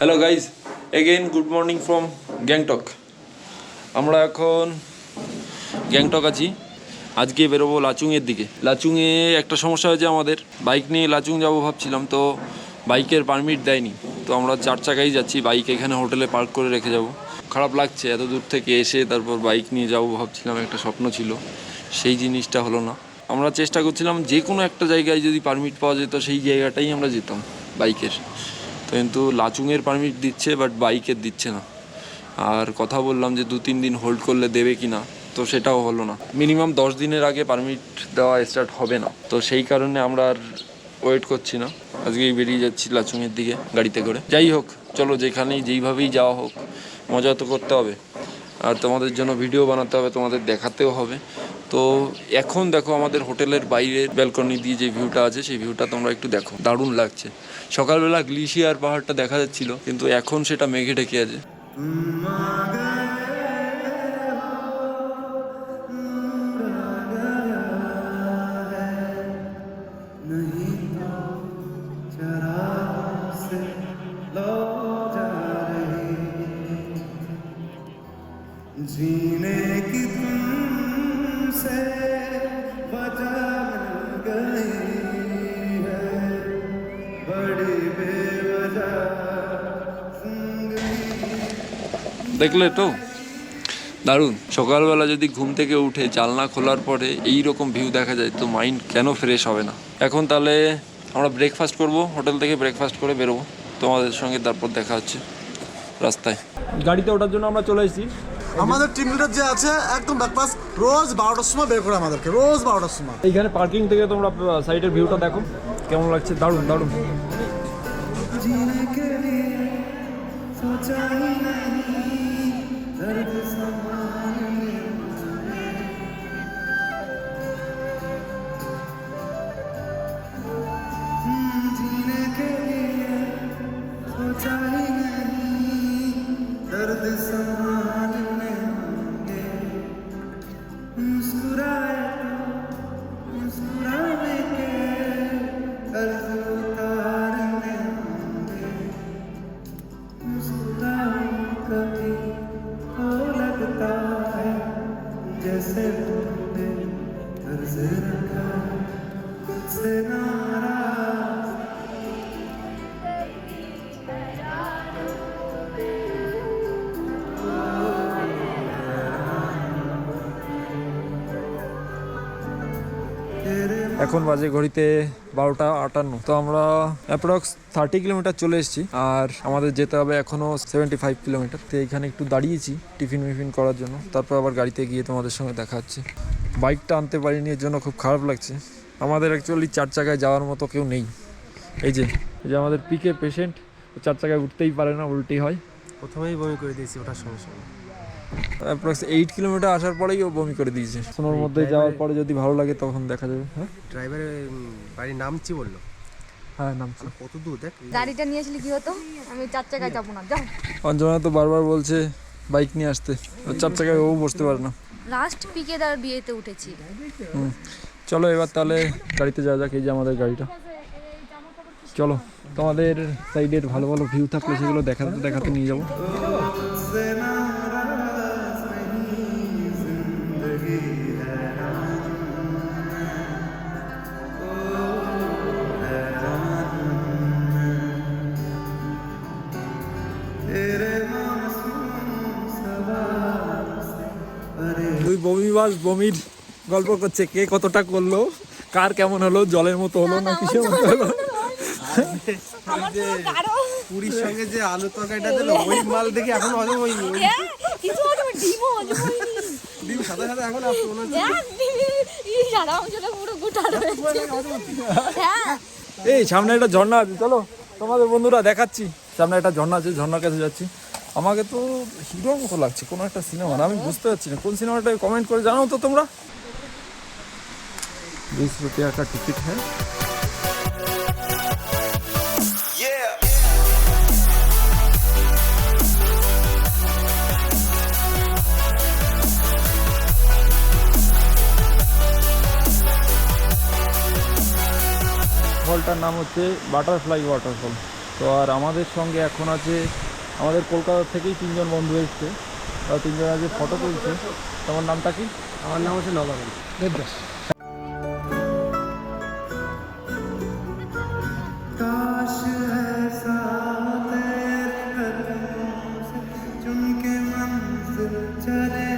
Hello guys, again good morning from Gangtok. আমরা এখন গ্যাংটক আছি। আজকে বেরোবো লাচুংয়ের দিকে। লাচুংয়ে একটা সমস্যা হয়েছে, আমাদের বাইক নিয়ে লাচুং যাবো ভাবছিলাম, তো বাইকের পারমিট দেয়নি। তো আমরা 4 চাকাই যাচ্ছি, বাইক এখানে হোটেলে পার্ক করে রেখে যাব। খারাপ লাগছে এত দূর থেকে এসে তারপর বাইক নিয়ে যাবো ভাবছিলাম, একটা স্বপ্ন ছিল, সেই জিনিসটা হলো না। আমরা চেষ্টা করছিলাম যে কোনো একটা জায়গায় যদি পারমিট পাওয়া যেত সেই জায়গাটাই আমরা যেতাম বাইকের। তো কিন্তু লাচুংয়ের পারমিট দিচ্ছে, বাট বাইকের দিচ্ছে না। আর কথা বললাম যে 2-3 দিন হোল্ড করলে দেবে কি না, তো সেটাও হলো না। মিনিমাম 10 দিনের আগে পারমিট দেওয়া স্টার্ট হবে না, তো সেই কারণে আমরা আর ওয়েট করছি না। আজকেই বেরিয়ে যাচ্ছি লাচুংয়ের দিকে গাড়িতে করে। যাই হোক, চলো, যেখানেই যেইভাবেই যাওয়া হোক মজা তো করতে হবে, আর তোমাদের জন্য ভিডিও বানাতে হবে, তোমাদের দেখাতেও হবে। তো এখন দেখো আমাদের হোটেলের বাইরের ব্যালকনি দিয়ে যে ভিউটা আছে, সেই ভিউটা তোমরা একটু দেখো, দারুণ লাগছে। সকালবেলা গ্লেশিয়ার পাহাড়টা দেখা যাচ্ছিল, কিন্তু এখন সেটা মেঘে ঢেকে আছে। जीने की तुमसे वजह मिल गई है, बड़ी बेवजह দেখলে তো দারুণ। সকালবেলা যদি ঘুম থেকে উঠে জানলা খোলার পরে এই রকম ভিউ দেখা যায়, তো মাইন্ড কেন ফ্রেশ হবে না। এখন তাহলে আমরা ব্রেকফাস্ট করব, হোটেল থেকে ব্রেকফাস্ট করে বেরোবো তোমাদের সঙ্গে, তারপর দেখা হচ্ছে রাস্তায়। গাড়িতে ওঠার জন্য আমরা চলে এসেছি। আমাদের টিম লিডার যে আছে একদম ব্রেকফাস্ট রোজ 12টার সময় বের করে আমাদেরকে, রোজ 12টার সময়। এইখানে পার্কিং থেকে তোমরা সাইডের ভিউটা দেখো কেমন লাগছে, দারুণ দারুণ। जीने के लिए सोचा ही नहीं, दर्द संभालने जीने के लिए सोचा ही नहीं, दर्द संभालने होंगे, मुस्कुराए तो मुस्कुराने के कर्ज उतारने होंगे, मुस्कुराऊं कभी तो लगता है जैसे तुमने कर्ज रखा मुझसे नाराज। এখন বাজে ঘড়িতে 12:58। তো আমরা অ্যাপ্রক্স 30 কিলোমিটার চলে এসেছি, আর আমাদের যেতে হবে এখনও 75 কিলোমিটার। তো এইখানে একটু দাঁড়িয়েছি টিফিন মিফিন করার জন্য, তারপর আবার গাড়িতে গিয়ে তোমাদের সঙ্গে দেখা হচ্ছে। বাইকটা আনতে পারিনি, এর জন্য খুব খারাপ লাগছে। আমাদের অ্যাকচুয়ালি 4 চাকায় যাওয়ার মতো কেউ নেই। এই যে আমাদের পিকে পেশেন্ট, 4 চাকায় উঠতেই পারে না, উল্টেই হয়। প্রথমেই বমি করে দিয়েছি ওঠার সঙ্গে সঙ্গে। অ্যাপ্রক্স 8 কিলোমিটার আসার পরেই ও বমি করে দিয়েছে। সোনার মধ্যে যাওয়ার পরে যদি ভালো লাগে তখন দেখা যাবে। হ্যাঁ, ড্রাইভারের বাড়ি নামছি বললো। হ্যাঁ নামছে। কত দূর দেখ। গাড়িটা নিয়ে আসলে কি হতো, আমি 4 চাকায় যাবো না, যাও। অঞ্জনা তো বারবার বলছে বাইক নিয়ে আসতে, 4 চাকায় ও বসতে পারে না। লাস্ট পিকে তার বিয়েতে উঠেছি। চলো এবার তাহলে গাড়িতে যাওয়া যাক। এই যে আমাদের গাড়িটা, চলো তোমাদের সাইডের ভালো ভালো ভিউ থাকলে সেগুলো দেখাতে দেখাতে নিয়ে যাবো। তুই বমির গল্প করছে, কে কতটা করলো, কার কেমন হলো, জলের মতো হলো না কিসের মতো হলো। পুরীর সঙ্গে যে আলু তরকারিটা দিল, ওই মাল দেখে এখন হজম হয়নি। ডিম সাদা সাদা এখন এই সামনে একটা ঝর্ণা আছে, চলো তোমাদের বন্ধুরা দেখাচ্ছি। সামনে একটা ঝর্ণা আছে, ঝর্ণার কাছে যাচ্ছি। আমাকে তো হিরোর মতো লাগছে, কোনো একটা সিনেমা না, আমি বুঝতে পারছি না কোন সিনেমাটা, কমেন্ট করে জানাও তো তোমরা। 20 रुपया का टिकट है। ফলটার নাম হচ্ছে বাটারফ্লাই ওয়াটারফল। তো আর আমাদের সঙ্গে এখন আছে আমাদের কলকাতা থেকেই 3 জন বন্ধু এসছে, তারা 3 জন আজকে ফটো তুলছে। তোমার নামটা কি? আমার নাম হচ্ছে নবাগন দেবদাস। काश ऐसा तेरे कदमों से चुन के मंजिल चले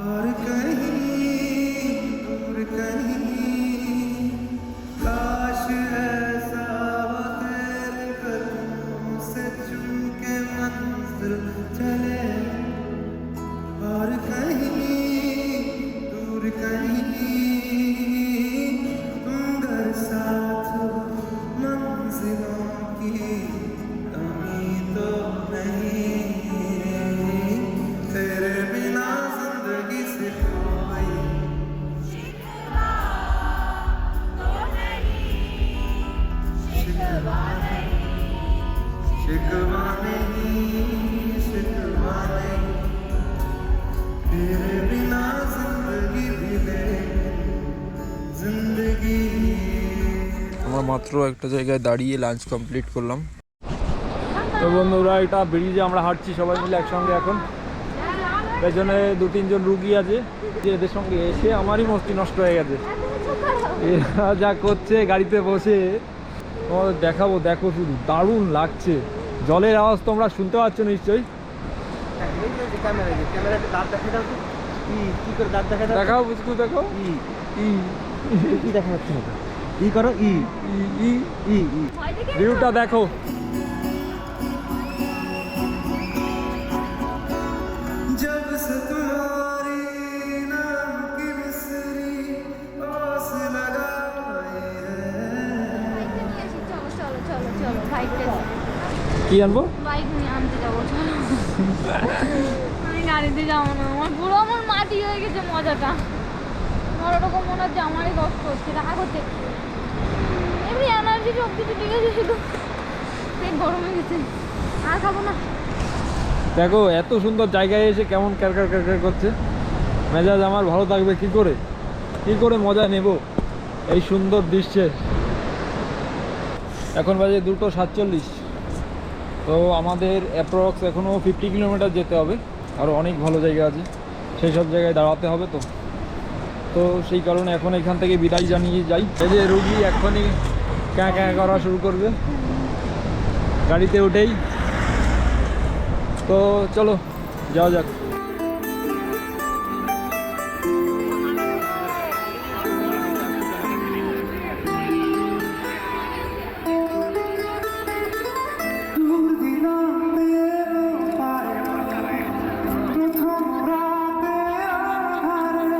और कहीं दूर कहीं। काश ऐसा तेरे कदमों से चुन के मंजिल चले और कहीं दूर कहीं। तुम घर साथ हो, मंजिलों की कमी तो नहीं। तेरे बिना जिंदगी से कोई शिकवा नहीं, शिकवा नहीं। तेरे बिना जिंदगी भी ले जिंदगी। আমরা মাত্র একটা জায়গায় দাঁড়িয়ে লাঞ্চ কমপ্লিট করলাম। তো বন্ধুরা, এটা ব্রিজে আমরা হাঁটছি সবাই মিলে একসঙ্গে। এখন পেছনে 2-3 জন রুগী আছে, যে এদের সঙ্গে এসে আমারই মস্তি নষ্ট হয়ে গেছে। এরা যা করছে গাড়িতে বসে তোমাদের দেখাবো, দেখো শুধু দারুণ লাগছে। জলের আওয়াজ তোমরা শুনতে পাচ্ছ নিশ্চয়ই। দেখাও বুঝকু, দেখো কি দেখা যাচ্ছে না? ই করো, ই ই ই ই ভিউটা দেখো। जब से तुम्हारी नाम की मिसरी आस लगाई है। চলো চলো চলো চলো বাইকটা কি আনবো? বাইক নিয়ে আনতে যাবো, চলো। আমি গাড়িতে যাবো না, আমার পুরো আমার মাটি হয়ে গেছে মজাটা। আমার ওরকম মনে হচ্ছে আমারই কষ্ট হচ্ছে, রাগ হচ্ছে। এমনি এনার্জি সব কিছু ঠিক আছে, শুধু পেট গরম হয়ে গেছে, আর খাবো না। দেখো এত সুন্দর জায়গায় এসে কেমন ক্যারকার ক্যারকার করছে। মেজাজ আমার ভালো থাকবে কি করে মজা নেব এই সুন্দর দৃশ্যের। এখন বাজে 2:47। তো আমাদের অ্যাপ্রক্স এখনও 50 কিলোমিটার যেতে হবে। আরও অনেক ভালো জায়গা আছে, সেই সব জায়গায় দাঁড়াতে হবে। তো সেই কারণে এখন এখান থেকে বিদায় জানিয়ে যাই। এই যে রুগী এখনই ক্যাঁ ক্যাঁ করা শুরু করবে গাড়িতে উঠেই। তো চলো যাওয়া যাক। दूर दिलों तेरे पाए प्रथम राते आधारे।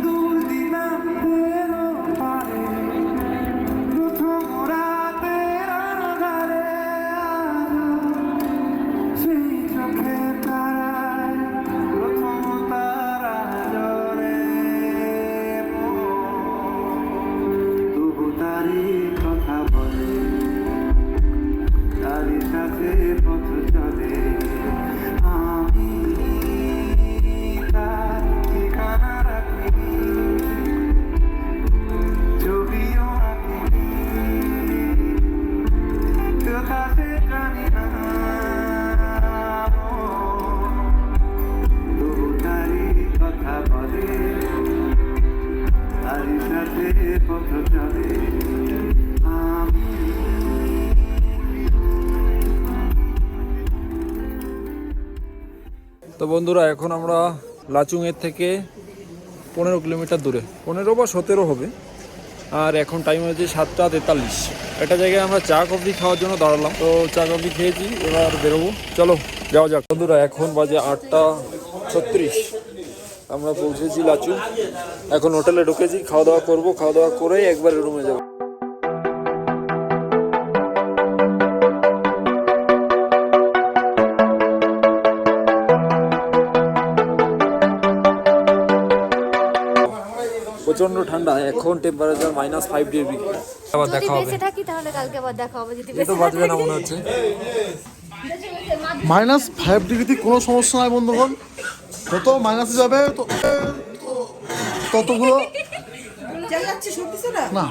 दूर दिलों तेरे पाए प्रथम राते आधारे। সেই চোখে তারায় প্রথম তারা জ্বলে। তবু তারই কথা বলে, তারই সাথে পথ চলে। আমি তার ঠিকানা রাখি, ছবিও আঁকি, কোথা সে জানি না। তবু তারই কথা বলে, তারই সাথে পথ চলে। আমি তো বন্ধুরা, এখন আমরা লাচুংয়ের থেকে 15 কিলোমিটার দূরে, 15 বা 17 হবে। আর এখন টাইম হয়েছে 7:43। একটা জায়গায় আমরা চা কফি খাওয়ার জন্য দাঁড়ালাম। তো চা কফি খেয়েছি, এবার বেরোবো। চলো যাওয়া যাক। বন্ধুরা, এখন বাজে 8:36। আমরা পৌঁছেছি লাচুং। এখন হোটেলে ঢুকেছি, খাওয়া দাওয়া করবো। খাওয়া দাওয়া করেই একবারে রুমে যাবো। প্রচন্ড ঠান্ডা, এখন টেম্পারেচার -5 ডিগ্রি। আবার যদি দেখা হবে। বেঁচে থাকি তাহলে কালকে আবার দেখা হবে, যদি এ তো বেঁচে বাঁচবে না মনে হচ্ছে। -5 ডিগ্রিতে কোনো সমস্যা নাই বন্ধুগণ। যত মাইনাসে যাবে ততগুলো না।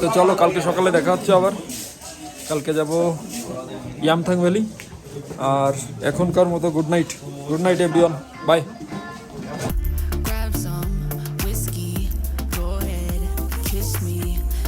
তো চলো কালকে সকালে দেখা হচ্ছে আবার। কালকে যাব ইয়ামথাং ভ্যালি। আর এখনকার মতো গুড নাইট এভরিওয়ান, বাই।